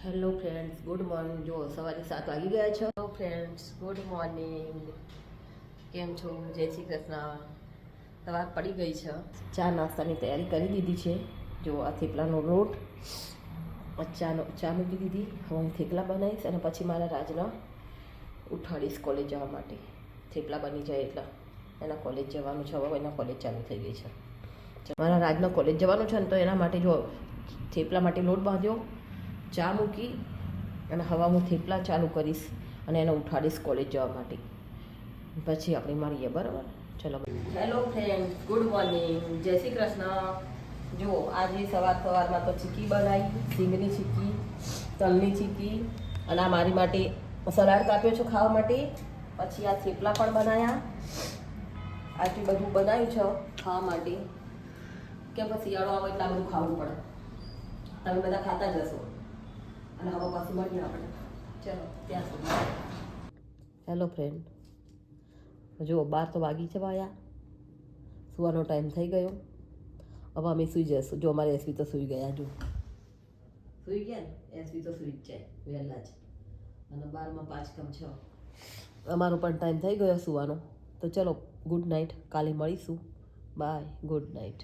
Hello friends, good morning. જો સવારે 7 વાગી ગયા છે. Hello friends, good morning. કેમ છો? જય શ્રી કૃષ્ણ. સવાર પડી ગઈ છે. ચા નાસ્તાની તૈયારી કરી દીધી છે. જો આ થેપલાનો લોટ, ચા મૂકી દીધી. હવે હું થેપલા બનાવીશ અને પછી મારા રાજના ઉઠાડીશ કોલેજ જવા માટે. થેપલા બની જાય એટલે એના કોલેજ જવાનું છે. હવે એના કોલેજ ચાલુ થઈ ગઈ છે. મારા રાજના કોલેજ જવાનું છે ને, તો એના માટે જો થેપલા માટે લોટ બાંધ્યો, ચા મૂકી અને હવે હું થેપલા ચાલુ કરીશ અને એને ઉઠાડીશ કોલેજ જવા માટે. પછી આપણે મળીએ, બરાબર? ચલો. હેલો ફ્રેન્ડ, ગુડ મોર્નિંગ, જય શ્રી કૃષ્ણ. જુઓ, આજે સવારમાં તો ચીકી બનાવી, સિંગની ચીકી, તલની ચીકી, અને આ મારી માટે સલાડ કાપ્યો છે ખાવા માટે. પછી આ થેપલા પણ બનાવ્યા. આટલું બધું બનાવ્યું છે ખાવા માટે. કેમ કે શિયાળો આવે એટલે આ બધું ખાવું પડે. તમે બધા ખાતા જશો. અને હવે પાછું મળીએ આપણે. ચલો, ત્યાં સુધી. હેલો ફ્રેન્ડ, જુઓ 12 તો વાગી છે ભાયા. સુવાનો ટાઈમ થઈ ગયો. હવે અમે સૂઈ જઈશું. જો અમારે એસવી તો સૂઈ ગયા. જો સૂઈ ગયા ને, એસવી તો સૂઈ જ જાય વહેલા જ. અને 12માં 5 કમ 6 અમારો પણ ટાઈમ થઈ ગયો સુવાનો. તો ચલો, ગુડ નાઇટ. કાલે મળીશું. Bye, good night.